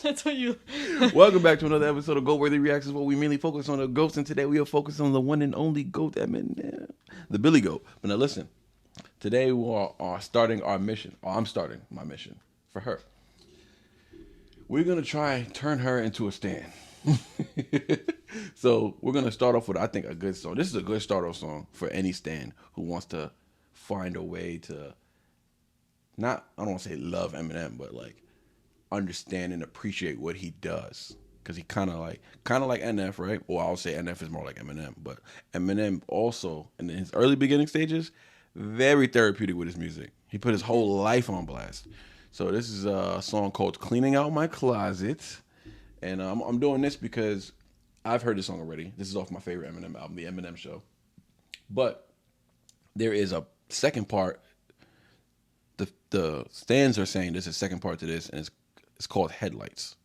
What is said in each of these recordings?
That's what you. Welcome back to another episode of Goat Worthy Reactions, where we mainly focus on the goats, and today we are focused on the one and only goat, Eminem, the Billy Goat. But now listen, today we are starting our mission. Or I'm starting my mission for her. We're gonna try turn her into a stan. So we're gonna start off with, I think, a good song. This is a good start-off song for any stan who wants to find a way to I don't want to say love Eminem, but like understand and appreciate what he does, because he kind of like NF, right? Well, I'll say NF is more like Eminem, but Eminem also in his early beginning stages, very therapeutic with his music. He put his whole life on blast. So this is a song called "Cleaning Out My Closet," and I'm doing this because I've heard this song already. This is off my favorite Eminem album, The Eminem Show. But there is a second part. The stands are saying there's a second part to this, and it's called Headlights.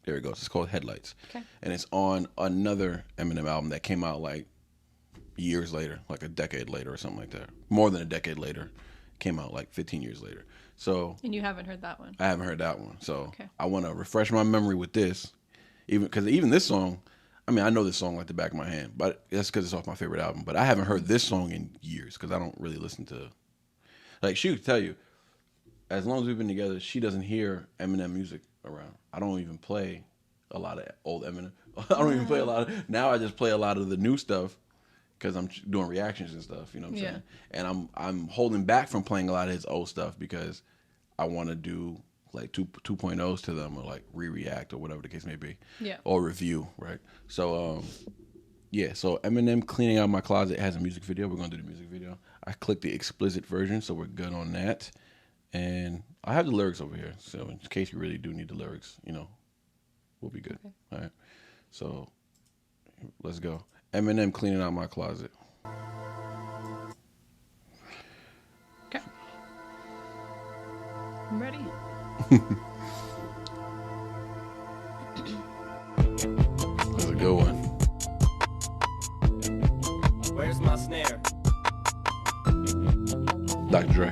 There it goes. It's called Headlights. Okay. And it's on another Eminem album that came out like years later, like a decade later or something like that. More than a decade later. Came out like 15 years later. So. And you haven't heard that one? I haven't heard that one. So okay. I want to refresh my memory with this. Because even this song, I mean, I know this song like the back of my hand, but that's because it's off my favorite album. But I haven't heard this song in years because I don't really listen to. Like, she would tell you, as long as we've been together, she doesn't hear Eminem music around. I don't even play a lot of old Eminem. I don't even play a lot of. Now I just play a lot of the new stuff because I'm doing reactions and stuff. You know what I'm saying? And I'm holding back from playing a lot of his old stuff because I want to do like 2.0s to them, or like re-react or whatever the case may be. Yeah. Or review, right? So yeah, so Eminem Cleaning Out My Closet has a music video. We're going to do the music video. I clicked the explicit version, so we're good on that. And I have the lyrics over here, so in case you really do need the lyrics, you know, we'll be good. Okay. All right, so let's go. Eminem Cleaning Out My Closet. Okay. I'm ready. That's a good one. Where's my snare? Dr. Dre.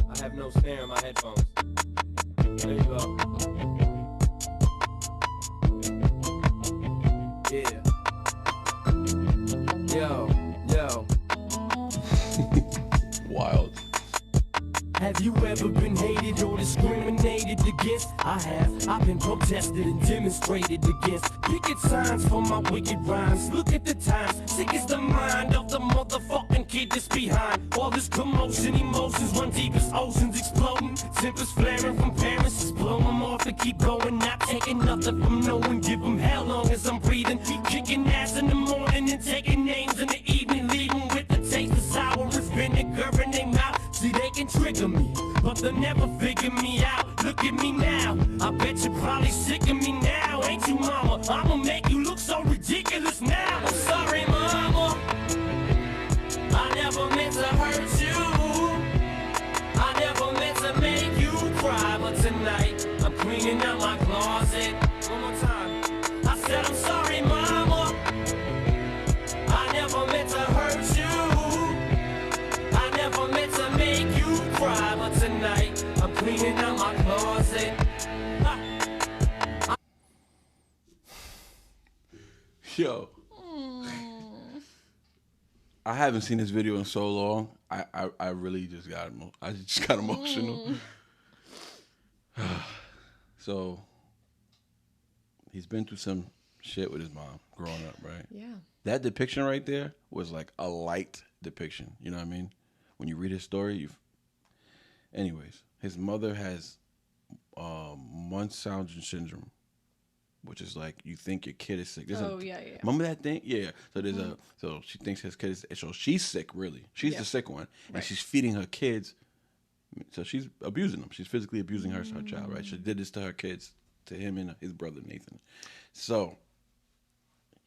I have no snare in my headphones. There you go. Yeah. Yo. Wild. Have you ever been hated or discriminated against? I have. I've been protested and demonstrated against. Picket signs for my wicked rhymes. Look at the times. Sick is the mind of the motherfucking kid that's behind. All this commotion, emotions run deep as oceans exploding. Tempers flaring from parents. Just blow them off and keep going. Not taking nothing from no one. Give them hell long as I'm breathing. Keep kicking ass in the morning and taking names in the evening. Leaving with the taste of sour as vinegar in their mouth. See, they can trigger me, but they'll never figure me out. Look at me now, I bet you're probably sick of me now. Ain't you, mama? I'ma make you look so ridiculous now. I'm sorry, mama, I never meant to hurt you. I never meant to make you cry, but tonight I'm cleaning out my closet. One more time. I said I'm sorry, mama, I never meant to hurt you. I never meant to make you cry, but tonight I'm cleaning out my closet. Yo. I haven't seen this video in so long. I really just got emotional. So he's been through some shit with his mom growing up, right? Yeah. That depiction right there was like a light depiction. You know what I mean? When you read his story, anyways, his mother has Munchausen syndrome, which is like you think your kid is sick. Yeah. Remember that thing? Yeah. So there's so she thinks his kid is, so she's sick, really. She's the sick one, and she's feeding her kids. So she's abusing them. She's physically abusing her child, right? She did this to her kids, to him and his brother Nathan. So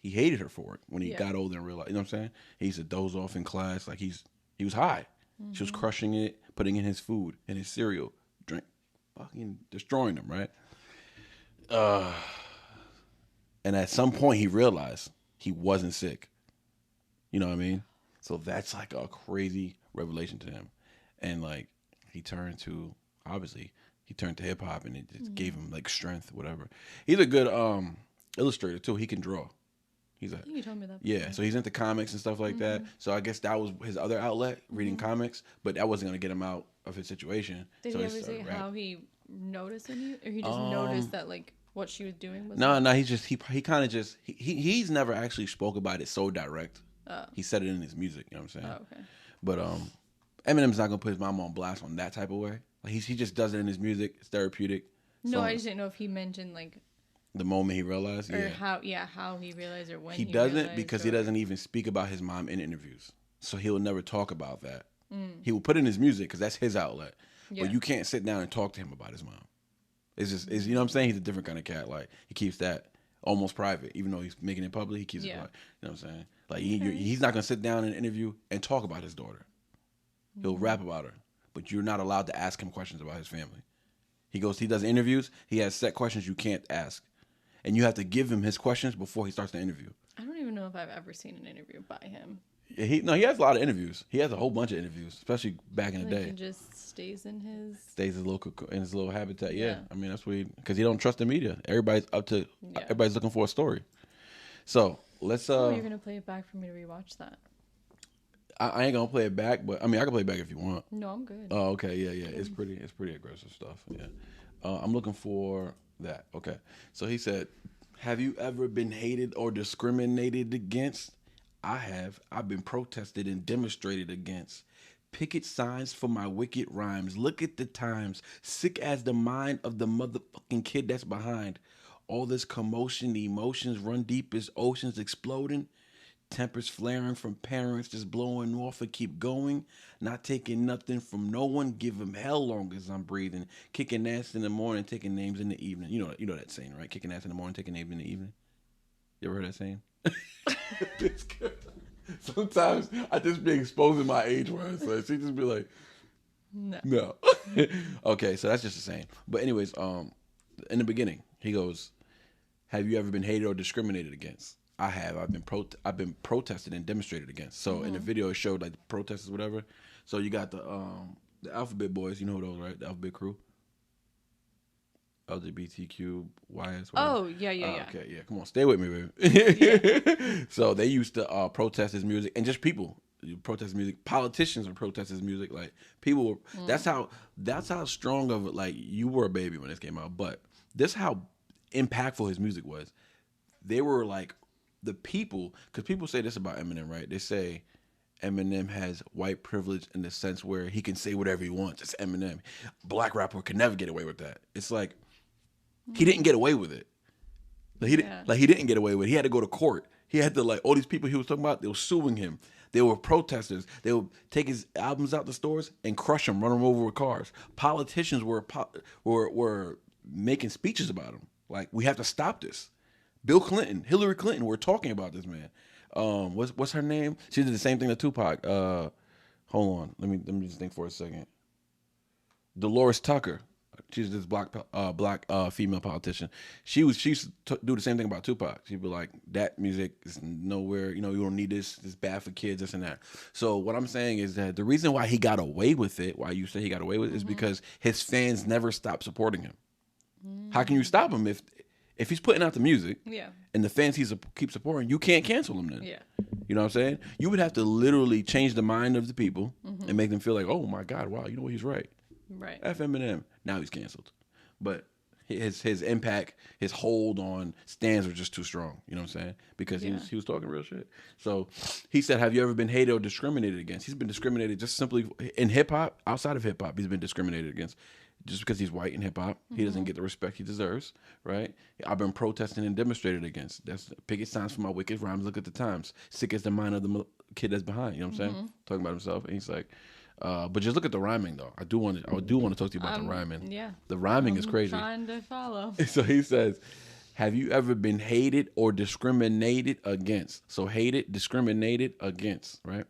he hated her for it when he got older and realized, you know what I'm saying? He used to doze off in class, like he was high. She was crushing it, putting in his food and his cereal, fucking destroying them, right? And at some point he realized he wasn't sick. You know what I mean? So that's like a crazy revelation to him. and like he turned to hip hop, and it just gave him like strength, whatever. He's a good illustrator too. He can draw. He's a I think you told me that. yeah, so he's into comics and stuff like that. So I guess that was his other outlet, reading comics, but that wasn't gonna get him out of his situation. Did so he he ever say started rapping. how he noticed in you, or he just noticed that like what she was doing was? No, he just he kind of just he's never actually spoke about it so direct. Oh. He said it in his music, you know what I'm saying? Oh, okay. But Eminem's not gonna put his mom on blast on that type of way. Like he just does it in his music. It's therapeutic. No, So I just didn't know if he mentioned like the moment he realized, or yeah, how he realized or when he doesn't realized, because or... he doesn't even speak about his mom in interviews. So he'll never talk about that. He will put it in his music because that's his outlet. Yeah. But you can't sit down and talk to him about his mom. It's just, you know what I'm saying? He's a different kind of cat. Like he keeps that almost private, even though he's making it public. He keeps it private. You know what I'm saying? Like he's not gonna sit down in an interview and talk about his daughter. He'll rap about her, but you're not allowed to ask him questions about his family. He does interviews. He has set questions you can't ask, and you have to give him his questions before he starts the interview. I don't even know if I've ever seen an interview by him. He has a lot of interviews. He has a whole bunch of interviews, especially back in the day. He just stays in his In his little habitat. Yeah. Yeah. I mean that's what because he don't trust the media. Everybody's everybody's looking for a story. So let's you're gonna play it back for me to rewatch that. I ain't gonna play it back, but I mean I can play it back if you want. No, I'm good. Oh, okay, yeah. It's pretty aggressive stuff. Yeah. I'm looking for that. Okay. So he said, have you ever been hated or discriminated against? I have. I've been protested and demonstrated against. Picket signs for my wicked rhymes. Look at the times. Sick as the mind of the motherfucking kid that's behind. All this commotion, emotions run deep as oceans exploding. Tempers flaring from parents just blowing off and keep going. Not taking nothing from no one. Give them hell long as I'm breathing. Kicking ass in the morning, taking names in the evening. You know that saying, right? Kicking ass in the morning, taking names in the evening. You ever heard that saying? Sometimes I just be exposing my age words. So she just be like, no. Okay, so that's just a saying. But anyways, in the beginning, he goes, have you ever been hated or discriminated against? I have. I've been protested and demonstrated against. So in the video, it showed like the protests, whatever. So you got the Alphabet Boys. You know those, right? The Alphabet Crew. LGBTQYS. Whatever. Oh yeah. Okay, yeah. Come on, stay with me, baby. Yeah. So they used to protest his music, and just people protest his music. Politicians would protest his music. Like people were. That's how strong of it. Like you were a baby when this came out, but this how impactful his music was. They were like the people, because people say this about Eminem, right? They say Eminem has white privilege in the sense where he can say whatever he wants. It's Eminem. Black rapper could never get away with that. It's like he didn't get away with it. He didn't get away with it. He had to go to court. He had to all these people he was talking about. They were suing him. They were protesters. They would take his albums out the stores and crush them, run them over with cars. Politicians were making speeches about him. Like, we have to stop this. Bill Clinton, Hillary Clinton were talking about this man. What's her name? She did the same thing to Tupac. Hold on, let me just think for a second. Dolores Tucker, she's this black female politician. She used to do the same thing about Tupac. She'd be like, that music is nowhere. You don't need this. It's bad for kids. This and that. So what I'm saying is that the reason why he got away with it, why you say he got away with it, is because his fans never stopped supporting him. How can you stop him if he's putting out the music, and the fans keep supporting? You can't cancel him then. You know what I'm saying? You would have to literally change the mind of the people and make them feel like, oh my God, wow, you know what, he's right. Right. F Eminem. Now he's canceled. But his impact, his hold on stands were just too strong. You know what I'm saying? Because he was talking real shit. So he said, have you ever been hated or discriminated against? He's been discriminated just simply in hip hop, outside of hip hop. He's been discriminated against. Just because he's white in hip hop, he doesn't get the respect he deserves, right? I've been protesting and demonstrated against. That's picket signs for my wicked rhymes. Look at the times. Sick as the mind of the kid that's behind. You know what I'm saying? Talking about himself, and he's like, but just look at the rhyming though. I do want to talk to you about the rhyming. Yeah, the rhyming is crazy. Trying to follow. So he says, have you ever been hated or discriminated against? So hated, discriminated against, right?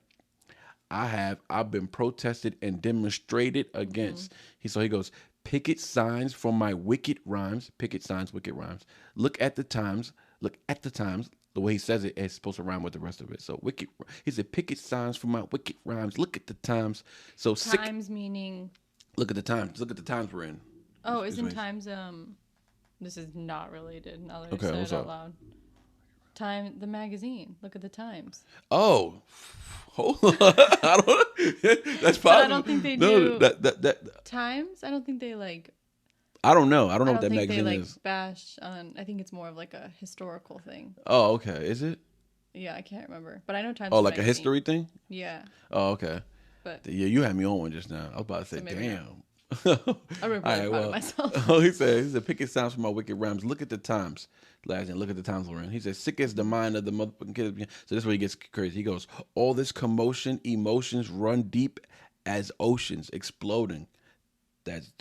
I have. I've been protested and demonstrated against. He goes, picket signs for my wicked rhymes. Picket signs, wicked rhymes. Look at the times. Look at the times. The way he says it, it's supposed to rhyme with the rest of it. So wicked. He said, "Picket signs for my wicked rhymes. Look at the times." So times meaning. Look at the times. Look at the times we're in. Oh, isn't times This is not related. Now that I said it out loud. Time, the magazine. Look at the times. Oh, hold on. I don't. That's possible. I don't think they do. That times. I don't think they like. I don't know. I don't know I what that don't think magazine they, like, is. Bash on. I think it's more of like a historical thing. Oh, okay. Is it? Yeah, I can't remember, but I know times. Oh, like a history thing? Yeah. Oh, okay. But yeah, you had me on one just now. I was about to say, damn. I'm really proud of myself. Oh, he said, pick it sounds from my wicked rhymes. Look at the times. Last and look at the times we're in. He said, sick is the mind of the motherfucking kid. So this is where he gets crazy. He goes, all this commotion, emotions run deep as oceans exploding. That's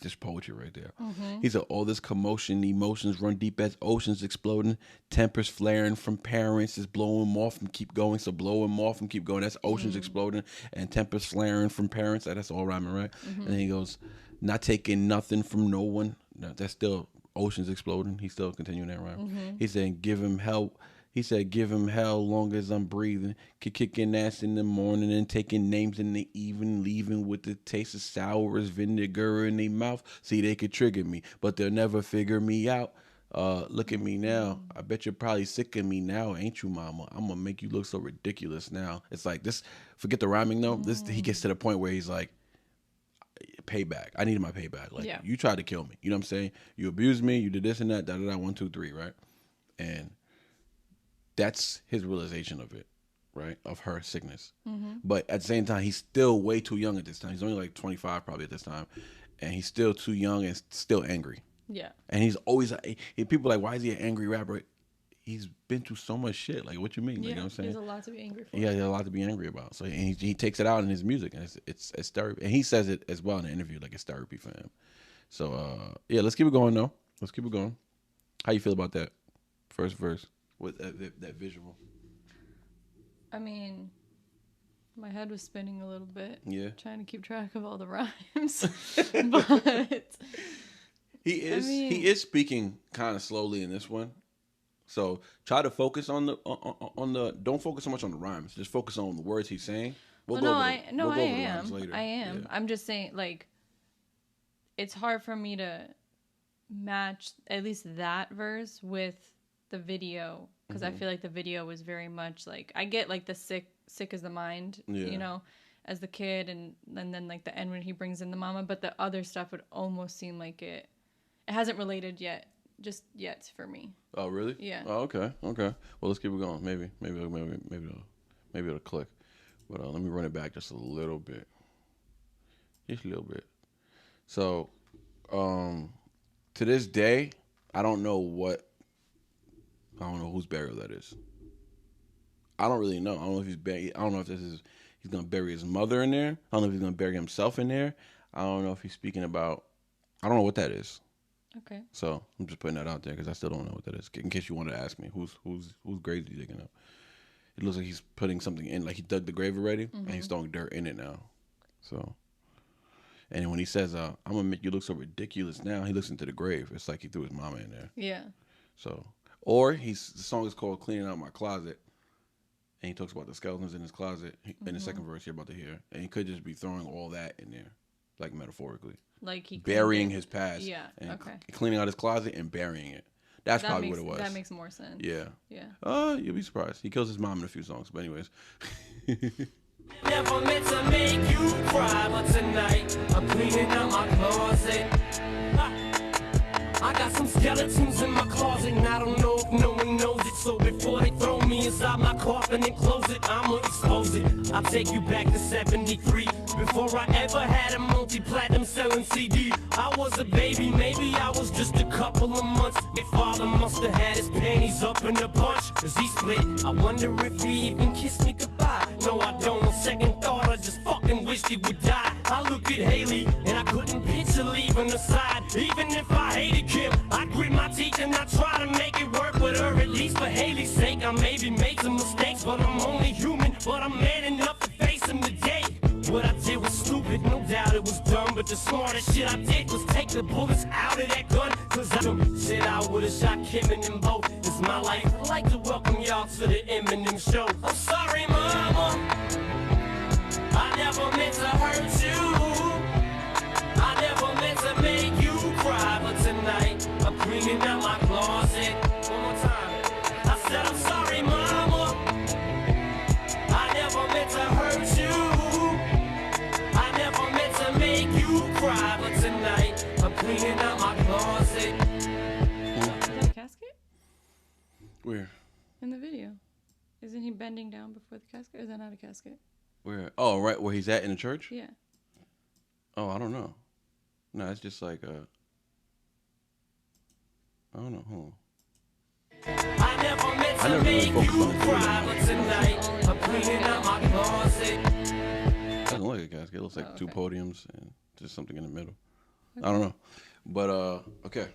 just poetry right there. Mm-hmm. He said, all this commotion, emotions run deep as oceans exploding. Tempers flaring from parents is blowing them off and keep going. So blow them off and keep going. That's oceans exploding and tempers flaring from parents. That's all rhyming, right? Mm-hmm. And then he goes, not taking nothing from no one. No, that's still oceans exploding. He's still continuing that rhyme. Mm-hmm. He said, give him hell. He said, give him hell long as I'm breathing. Kicking ass in the morning and taking names in the evening, leaving with the taste of sour as vinegar in their mouth. See, they could trigger me, but they'll never figure me out. Look at me now. I bet you're probably sick of me now, ain't you, mama? I'm going to make you look so ridiculous now. It's like this. Forget the rhyming, though. He gets to the point where he's like, payback. I needed my payback. Like, you tried to kill me. You know what I'm saying? You abused me. You did this and that. Da-da-da, 1, 2, 3, right? And that's his realization of it, right? Of her sickness. Mm-hmm. But at the same time, he's still way too young at this time. He's only like 25 probably at this time. And he's still too young and still angry. Yeah. And he's always, people are like, why is he an angry rapper? He's been through so much shit. Like, what you mean? Yeah, like, you know what I'm saying? He has a lot to be angry for. Yeah, he has a lot to be angry about. So he takes it out in his music. And it's therapy. And he says it as well in the interview, like it's therapy for him. So, yeah, let's keep it going, though. Let's keep it going. How you feel about that first verse? With that visual. I mean, my head was spinning a little bit. Yeah. Trying to keep track of all the rhymes. But he is speaking kind of slowly in this one. So try to focus on the don't focus so much on the rhymes. Just focus on the words he's saying. I am. I am. Yeah. I'm just saying, like, it's hard for me to match at least that verse with the video, because I feel like the video was very much like, I get like the sick as the mind, you know, as the kid, and then like the end when he brings in the mama, but the other stuff would almost seem like it hasn't related yet for me. Oh really? Yeah. Oh, okay. Well, let's keep it going. Maybe it'll click. But let me run it back just a little bit. So to this day, I don't know whose burial that is. I don't really know. I don't know if he's gonna bury his mother in there. I don't know if he's gonna bury himself in there. I don't know if he's speaking about. I don't know what that is. Okay. So I'm just putting that out there because I still don't know what that is. In case you want to ask me, whose grave is he digging up? It looks like he's putting something in, like he dug the grave already, and he's throwing dirt in it now. So, and when he says, "I'm gonna make you look so ridiculous now," he looks into the grave. It's like he threw his mama in there. Yeah. So, or the song is called "Cleaning Out My Closet," and he talks about the skeletons in his closet. In the second verse, you're about to hear, and he could just be throwing all that in there, like metaphorically. Like he burying his past. Yeah. And cleaning out his closet and burying it. That's probably what it was. That makes more sense. Yeah. Yeah. You'll be surprised. He kills his mom in a few songs, but anyways. Never meant to make you cry, but tonight I'm cleaning out my closet. I got some skeletons in my closet, and I don't know if no one knows it. So before they throw me inside my coffin and close it, I'ma expose it. I'll take you back to 73. Before I ever had a multi-platinum selling CD, I was a baby, maybe I was just a couple of months. My father must have had his panties up in a bunch, cause he split. I wonder if he even kissed me goodbye. No, I don't. On second thought, I just fucking wished he would die. I look at Haley, and I couldn't picture leaving her side. Even if I hated Kim, I grit my teeth and I try to make it work with her. At least for Haley's sake, I maybe made some mistakes, but I'm only human. But I'm man enough to face them today. What I did was stupid, no doubt it was dumb, but the smartest shit I did was take the bullets out of that gun. Cause I said I would've shot Kim and them both. is my life. I'd like to welcome y'all to the Eminem show. I'm sorry, mama, I never meant to hurt you. I never meant to make you cry, but tonight I'm cleaning out my closet. One more time. I said I'm sorry, mama, I never meant to hurt you. I never meant to make you cry, but tonight I'm cleaning out my closet. Is that a casket? Where? In the video. Isn't he bending down before the casket? Or is that not a casket? Where? Oh, right where he's at in the church? Yeah. Oh, I don't know. No, it's just like I don't know. Hold on. I never meant to make you cry, but tonight I'm cleaning out my closet. It doesn't look like a casket. It looks like two podiums and just something in the middle. Okay. I don't know. But okay.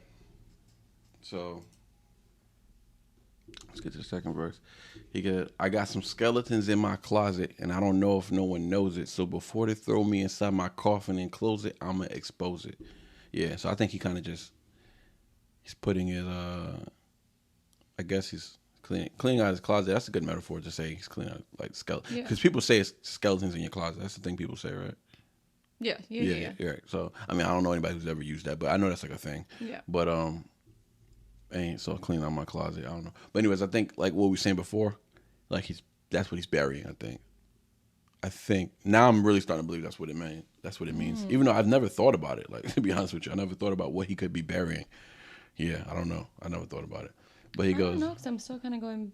So let's get to the second verse. I got some skeletons in my closet, and I don't know if no one knows it. So before they throw me inside my coffin and close it, I'ma expose it. Yeah, so I think he kind of he's putting his, I guess he's cleaning out his closet. That's a good metaphor to say he's cleaning out like skeleton. Because people say it's skeletons in your closet. That's the thing people say, right? Yeah. Right. So I mean, I don't know anybody who's ever used that, but I know that's like a thing. Yeah. But so clean out my closet. I don't know. But anyways, I think like what we were saying before, like that's what he's burying. I think now I'm really starting to believe that's what it meant. That's what it means. Even though I've never thought about it. Like, to be honest with you, I never thought about what he could be burying. Yeah, I don't know. I never thought about it. But he goes. I don't know, because I'm still kind of going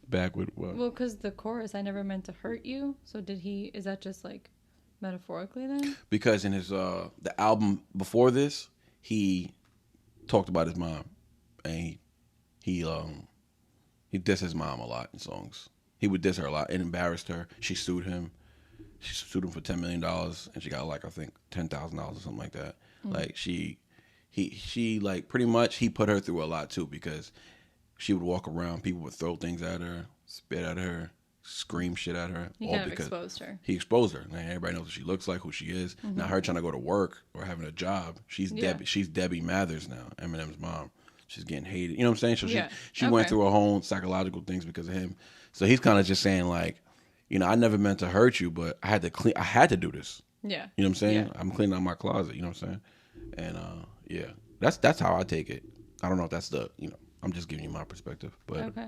back with what? Well, because the chorus, I never meant to hurt you. So is that just like metaphorically then? Because in his the album before this, he talked about his mom, and he dissed his mom a lot in songs. He would diss her a lot. It embarrassed her. She sued him. She sued him for $10 million, and she got like I think $10,000 or something like that. Like he like pretty much he put her through a lot too, because she would walk around, people would throw things at her, spit at her, scream shit at her. He kind of exposed her. He exposed her. Like, everybody knows what she looks like, who she is. Now her trying to go to work or having a job. She's Debbie Mathers now, Eminem's mom. She's getting hated. You know what I'm saying? So she went through her own psychological things because of him. So he's kind of just saying like, I never meant to hurt you, but I had to do this. Yeah. You know what I'm saying? Yeah. I'm cleaning out my closet. You know what I'm saying? And that's how I take it. I don't know if that's I'm just giving you my perspective, but okay.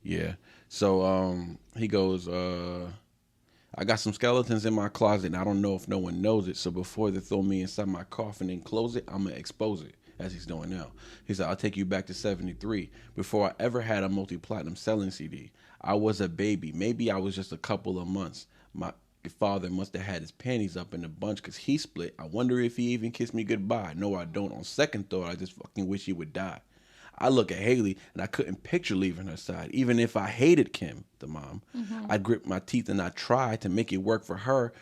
Yeah. So he goes, I got some skeletons in my closet, and I don't know if no one knows it. So before they throw me inside my coffin and close it, I'm gonna expose it, as he's doing now. He said, I'll take you back to 73. Before I ever had a multi-platinum selling CD, I was a baby. Maybe I was just a couple of months. My father must have had his panties up in a bunch because he split. I wonder if he even kissed me goodbye. No, I don't. On second thought, I just fucking wish he would die. I look at Haley and I couldn't picture leaving her side. Even if I hated Kim, the mom, I gripped my teeth and I tried to make it work for her,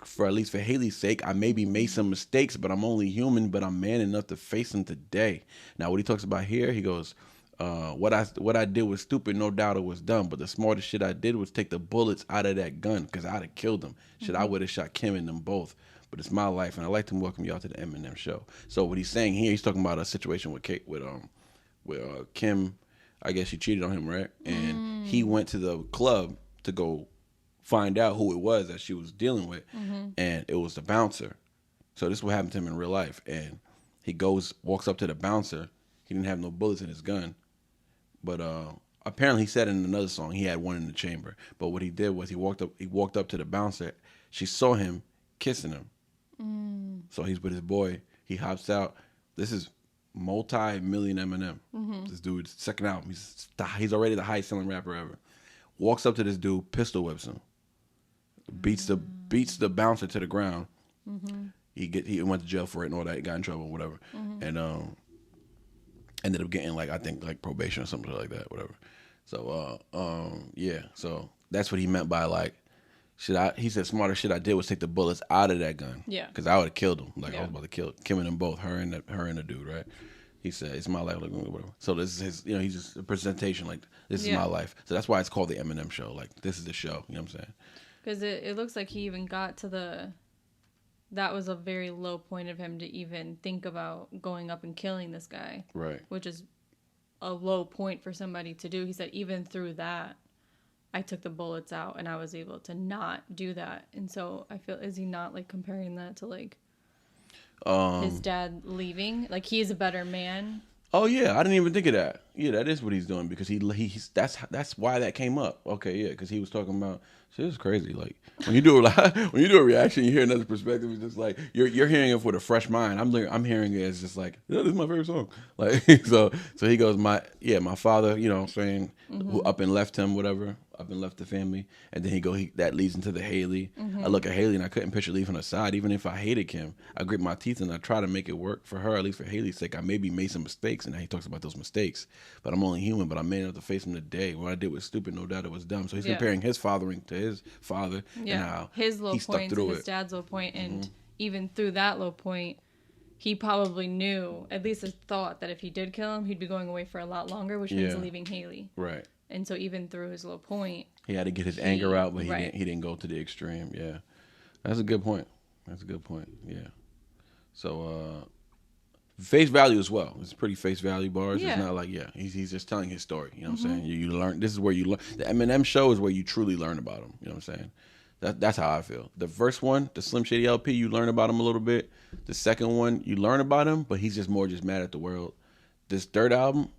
for at least for Haley's sake. I maybe made some mistakes, but I'm only human, but I'm man enough to face them today. Now, what he talks about here, he goes, what I did was stupid, no doubt it was dumb, but the smartest shit I did was take the bullets out of that gun because I'd have killed them. Shit, I would have shot Kim and them both. But it's my life, and I'd like to welcome y'all to the Eminem show. So what he's saying here, he's talking about a situation with Kim. I guess she cheated on him, right? And he went to the club to go find out who it was that she was dealing with, and it was the bouncer. So this is what happened to him in real life. And he walks up to the bouncer. He didn't have no bullets in his gun, but apparently he said in another song he had one in the chamber. But what he did was he walked up to the bouncer. She saw him kissing him. So he's with his boy. He hops out. This is multi-million Eminem. This dude's second album. He's already the highest selling rapper ever. Walks up to this dude, pistol whips him, beats the bouncer to the ground. He went to jail for it and all that. He got in trouble, whatever, and ended up getting I think probation or something like that, whatever. So so that's what he meant by he said smarter shit I did was take the bullets out of that gun. Yeah. Because I would have killed him. I was about to kill Kim and them both, her and the dude, right? He said, it's my life, whatever. So this is his, he's just a presentation, this is my life. So that's why it's called the Eminem show. This is the show, you know what I'm saying? Because it looks like he even got to that was a very low point of him to even think about going up and killing this guy. Right. Which is a low point for somebody to do. He said even through that, I took the bullets out and I was able to not do that. And so I feel, is he not like comparing that to like his dad leaving? Like he's a better man. Oh yeah, I didn't even think of that. Yeah, that is what he's doing because he's that's why that came up. Okay, yeah, because he was talking about shit. Is crazy. Like when you do a reaction, you hear another perspective. It's just like you're hearing it with a fresh mind. I'm hearing it as just like, yeah, this is my favorite song. Like so he goes, my father, you know what I'm saying, who up and left him, whatever, up and left the family, and then that leads into the Haley. I look at Haley and I couldn't picture leaving her side. Even if I hated Kim, I grit my teeth and I try to make it work for her, at least for Haley's sake. I maybe made some mistakes, and he talks about those mistakes, but I'm only human. But I made enough to face them today. What I did was stupid, no doubt it was dumb. So he's comparing his fathering to his father, and how his low point to his dad's low point, and even through that low point, he probably knew, at least a thought, that if he did kill him, he'd be going away for a lot longer, which means leaving Haley. Right. And so even through his low point, he had to get his anger out, but he didn't go to the extreme. Yeah, that's a good point. Yeah. So face value as well. It's pretty face value bars. Yeah. It's not like he's just telling his story. You know what I'm saying? You learn. This is where you learn. The Eminem show is where you truly learn about him. You know what I'm saying? That's how I feel. The first one, the Slim Shady LP, you learn about him a little bit. The second one, you learn about him, but he's just more mad at the world. This third album,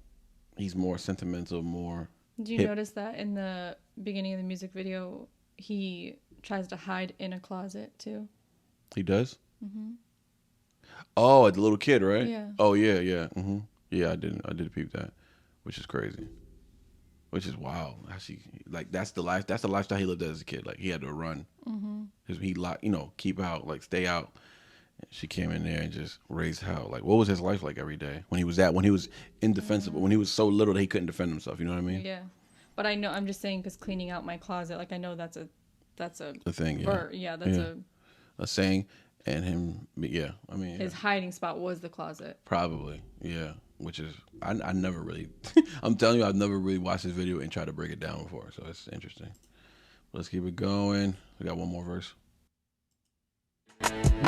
he's more sentimental, more. Do you notice that in the beginning of the music video, he tries to hide in a closet too? He does? Mm-hmm. Oh, the little kid, right? Yeah. Oh, yeah. Mm-hmm. Yeah, I did peep that, which is crazy. Which is wild. Actually, like that's the lifestyle he lived as a kid. Like he had to run. He keep out, like stay out. And she came in there and just raised hell. Like what was his life like every day when he was indefensible, when he was so little that he couldn't defend himself. You know what I mean? Yeah, but I know, I'm just saying, because cleaning out my closet, like I know that's a thing. Yeah, that's a saying. And him, yeah, I mean his hiding spot was the closet. Probably, yeah. Which is, I never really, I'm telling you, I've never really watched this video and tried to break it down before, so it's interesting. Let's keep it going. We got one more verse.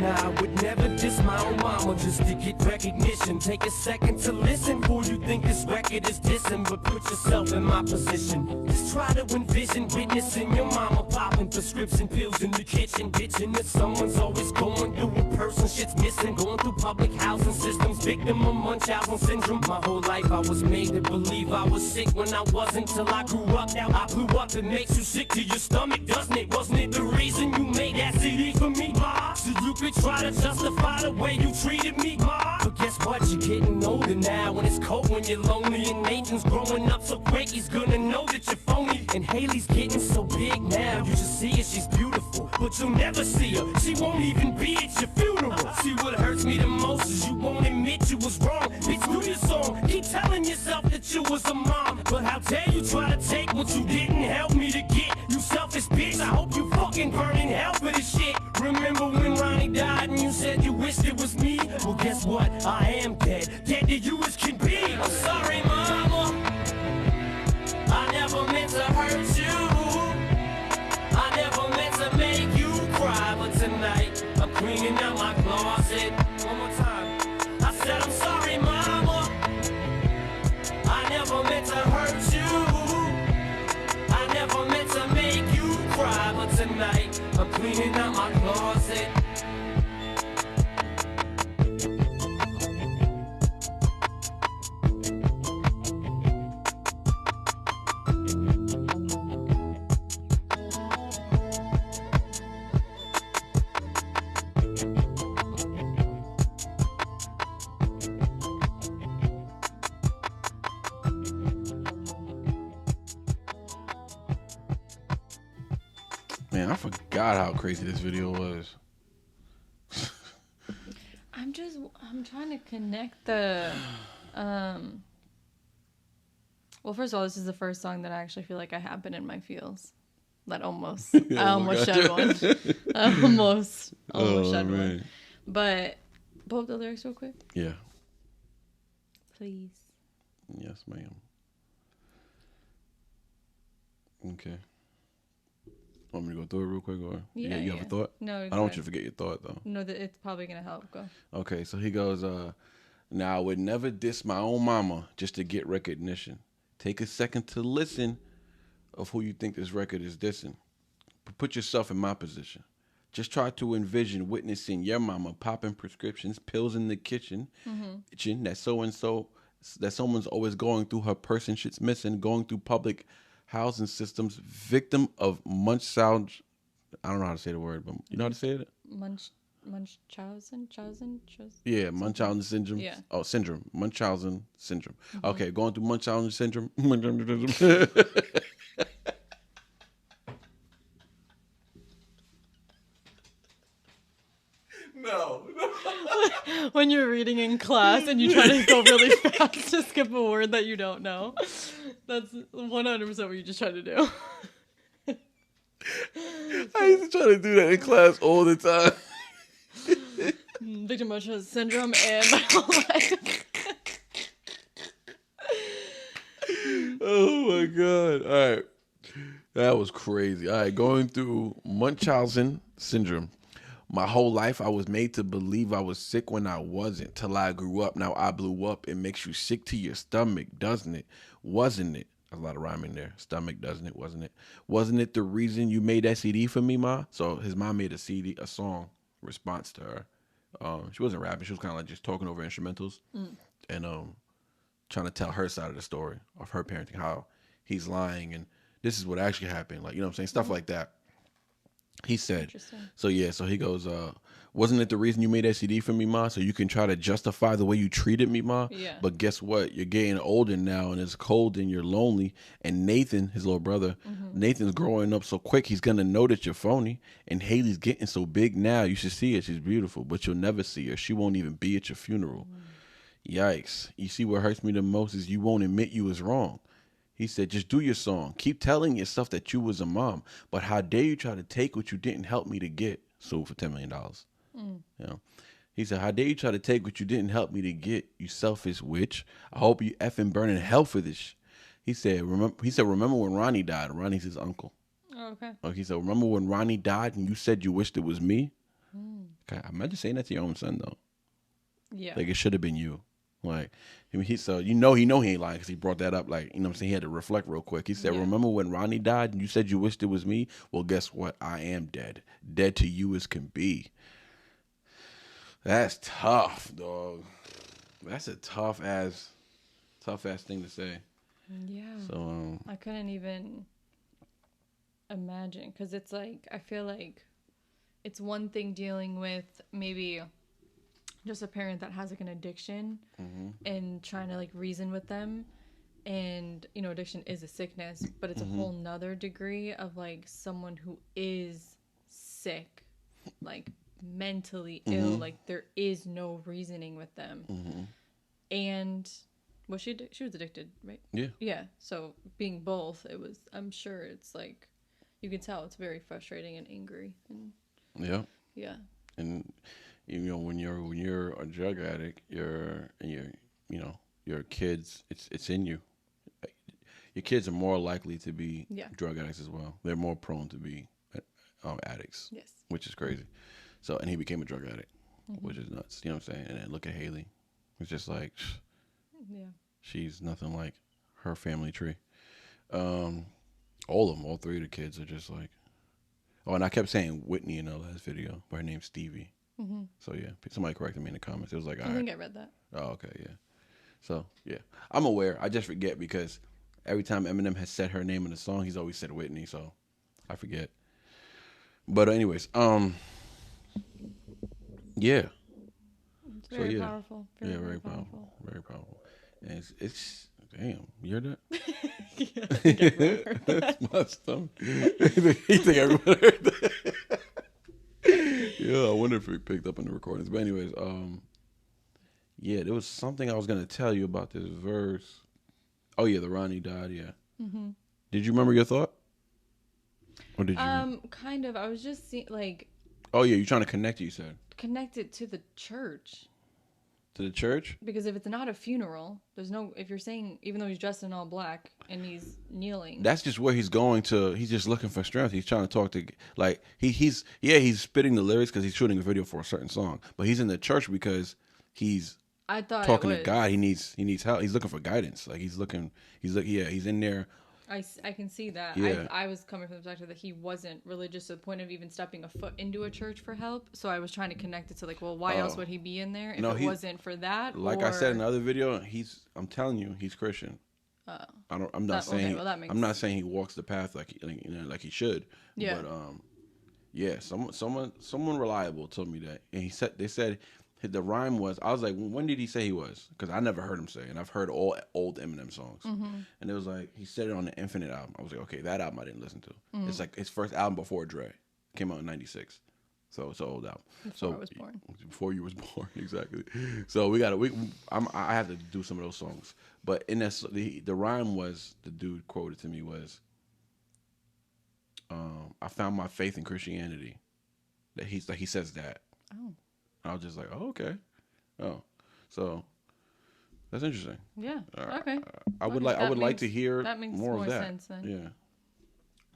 Nah, I would never diss my own mama just to get recognition. Take a second to listen before you think this record is dissing, but put yourself in my position. Just try to envision witnessing your mama popping prescription pills in the kitchen, bitching that someone's always going through a person shit's missing, going through public housing systems, victim of Munchausen syndrome. My whole life I was made to believe I was sick when I wasn't, till I grew up. Now I blew up. It makes you sick to your stomach, doesn't it? Wasn't it the reason you made that CD for me, ma? So you could try to justify the way you treated me, ma. But guess what? You're getting older now, and it's cold when you're lonely. And Nathan's growing up so quick, he's gonna know that you're phony. And Haley's getting so big now, you just see her, she's beautiful, but you'll never see her. She won't even be at your funeral. See, what hurts me the most is you won't admit you was wrong. Bitch, do your song, keep telling yourself that you was a mom. But how dare you try to take what you didn't help me to get? You selfish bitch, I hope you fucking burn in hell for this shit. Remember when Ronnie died and you said you wished it was me? Well, guess what? I am dead to you as can be. I'm sorry, mama, I never meant to hurt you. I never meant to make you cry, but tonight I'm cleaning out my closet. One more time. I said I'm sorry, mama, I never meant to hurt you. I never meant to make you cry, but tonight I'm cleaning out my closet. Man, I forgot how crazy this video was. I'm trying to connect the, well, first of all, this is the first song that I actually feel like I have been in my feels. That almost, I almost shed one. I almost shed one. But, pull up the lyrics real quick. Yeah. Please. Yes, ma'am. Okay. Want me to go through it real quick, or you have a thought? No, I don't want you to forget your thought though. No, it's probably gonna help. Go. Okay, so he goes, Now, I would never diss my own mama just to get recognition. Take a second to listen of who you think this record is dissing. Put yourself in my position. Just try to envision witnessing your mama popping prescriptions, pills in the kitchen, that so-and-so, that someone's always going through her purse and shit's missing, going through public housing systems, victim of Munchausen. I don't know how to say the word, but you know how to say it? Munchausen? Yeah, Munchausen syndrome. Yeah. Oh, syndrome. Munchausen syndrome. Okay, going through Munchausen syndrome. No. When you're reading in class and you try to go really fast to skip a word that you don't know. That's 100% what you just try to do. I used to try to do that in class all the time. Victim Munchausen syndrome and my whole life. Oh my God. All right. That was crazy. All right. Going through Munchausen syndrome. My whole life, I was made to believe I was sick when I wasn't. Till I grew up. Now I blew up. It makes you sick to your stomach, doesn't it? Wasn't it? A lot of rhyming there. Stomach, doesn't it? Wasn't it? Wasn't it the reason you made that CD for me, Ma? So his mom made a song response to her. She wasn't rapping. She was kind of like just talking over instrumentals and trying to tell her side of the story of her parenting, how he's lying and this is what actually happened. Like, you know what I'm saying? Stuff like that. He said, so he goes, wasn't it the reason you made that CD for me, Ma? So you can try to justify the way you treated me, Ma? Yeah. But guess what? You're getting older now and it's cold and you're lonely. And Nathan, his little brother, Nathan's growing up so quick, he's going to know that you're phony. And Haley's getting so big now. You should see her. She's beautiful, but you'll never see her. She won't even be at your funeral. Yikes. You see what hurts me the most is you won't admit you was wrong. He said, just do your song. Keep telling yourself that you was a mom. But how dare you try to take what you didn't help me to get? Sued for $10 million. You know? He said, how dare you try to take what you didn't help me to get, you selfish witch. I hope you effing burn in hell for this. He said, remember when Ronnie died? Ronnie's his uncle. Oh, okay. He said, remember when Ronnie died and you said you wished it was me? Okay, imagine saying that to your own son, though. Yeah. Like, it should have been you. Like, I mean, so he ain't lying because he brought that up. Like, you know what I'm saying? He had to reflect real quick. He said, remember when Ronnie died and you said you wished it was me? Well, guess what? I am dead. Dead to you as can be. That's tough, dog. That's a tough ass thing to say. Yeah. So I couldn't even imagine because it's like, I feel like it's one thing dealing with maybe just a parent that has like an addiction and trying to like reason with them. And, you know, addiction is a sickness, but it's a whole nother degree of like someone who is sick, like mentally ill, like there is no reasoning with them. And well, she was addicted, right? Yeah. So being both, I'm sure it's like, you can tell it's very frustrating and angry. And yeah. And you know, when you're a drug addict, your kids, it's in you. Your kids are more likely to be drug addicts as well. They're more prone to be addicts. Yes. Which is crazy. So, and he became a drug addict, which is nuts. You know what I'm saying? And then look at Haley. It's just like, she's nothing like her family tree. All three of the kids are just like, oh, and I kept saying Whitney in the last video, but her name's Stevie. So yeah, somebody corrected me in the comments. It was like, I think I read that. Oh, okay, yeah. So yeah, I'm aware. I just forget because every time Eminem has said her name in the song, he's always said Whitney, so I forget. But anyways, yeah. It's very powerful. Very powerful. Very powerful. And it's damn, you heard that? Yeah, I think I heard that. That's my stomach. You think everybody heard that? Yeah, I wonder if it picked up in the recordings. But anyways, yeah, there was something I was gonna tell you about this verse. Oh yeah, the Ronnie died. Yeah. Did you remember your thought? Or did you? Kind of. I was just seeing like. Oh yeah, you're trying to connect it. You said. Connect it to the church. To the church? Because if it's not a funeral, there's no. If you're saying, even though he's dressed in all black and he's kneeling. That's just where he's going to. He's just looking for strength. He's trying to talk to, like he's spitting the lyrics because he's shooting a video for a certain song. But he's in the church because he's I thought talking to God. He needs help. He's looking for guidance. Like he's in there. I can see that. Yeah. I was coming from the perspective that he wasn't religious to the point of even stepping a foot into a church for help. So I was trying to connect it to like, well, why else would he be in there if it wasn't for that? Like I said in the other video, I'm telling you, he's Christian. I'm not saying he walks the path like he should. Yeah. But someone reliable told me that, and they said the rhyme was. I was like, when did he say he was? Because I never heard him say, and I've heard all old Eminem songs, and it was like he said it on the Infinite album. I was like, okay, that album I didn't listen to. It's like his first album before Dre came out in '96, so it's an old album. Before I was born. Before you was born, exactly. So I have to do some of those songs, but in this, the rhyme was, the dude quoted to me was, I found my faith in Christianity. That he says that. Oh. I was just like, oh, okay. Oh, so that's interesting. Yeah. Okay. I would like to hear that makes more of that. Sense then. Yeah.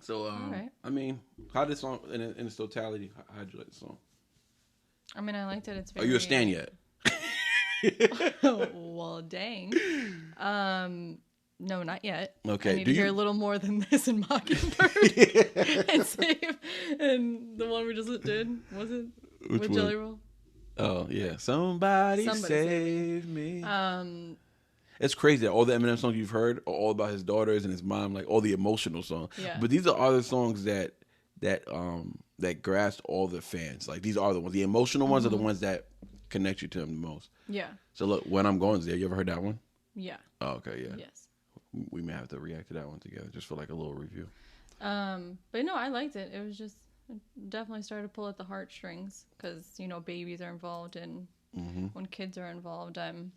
So, right. I mean, how did this song in its totality? How'd you like the song? I mean, I liked it. It's Are you a stan yet? Well, dang. No, not yet. Okay. I need to hear a little more than this in Mockingbird and Save. And the one we just did, was it? Which with one? Jelly Roll? Oh yeah, somebody save me. It's crazy that all the Eminem songs you've heard are all about his daughters and his mom, like all the emotional songs. Yeah. But these are other songs that grasp all the fans. Like these are the ones. The emotional ones are the ones that connect you to him the most. Yeah. So look, When I'm Going There, you ever heard that one? Yeah. Oh, okay, yeah. Yes. We may have to react to that one together just for like a little review. But no, I liked it. It was just, it definitely started to pull at the heartstrings because, babies are involved, and when kids are involved, I'm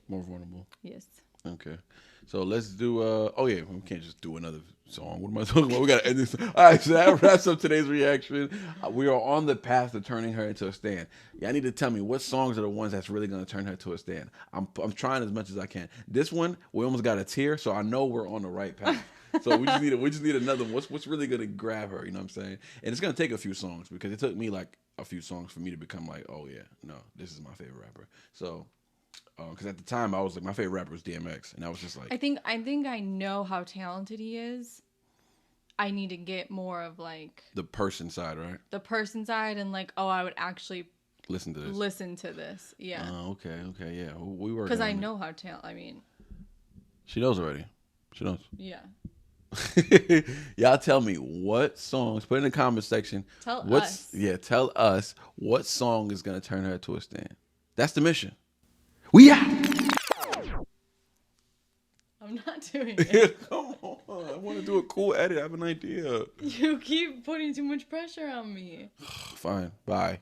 more vulnerable. Yes. Okay. So let's do we can't just do another song. What am I talking about? We gotta end this. All right, so that wraps up today's reaction. We are on the path to turning her into a stan. Y'all need to tell me what songs are the ones that's really gonna turn her to a stan. I'm trying as much as I can. This one, we almost got a tear, so I know we're on the right path. So we just need another one. What's really gonna grab her, you know what I'm saying? And it's gonna take a few songs because it took me like a few songs for me to become like, oh yeah, no, this is my favorite rapper. So because at the time I was like, my favorite rapper was DMX, and I was just like, I think I know how talented he is. I need to get more of like the person side, right? The person side, and like, I would actually listen to this. Yeah. Okay, yeah. We were because I know how talented. I mean, she knows already. She knows. Yeah. Y'all tell me what songs. Put in the comment section. Tell us what song is gonna turn her to a stan. That's the mission. We out. I'm not doing it. Come on. I want to do a cool edit. I have an idea. You keep putting too much pressure on me. Fine. Bye.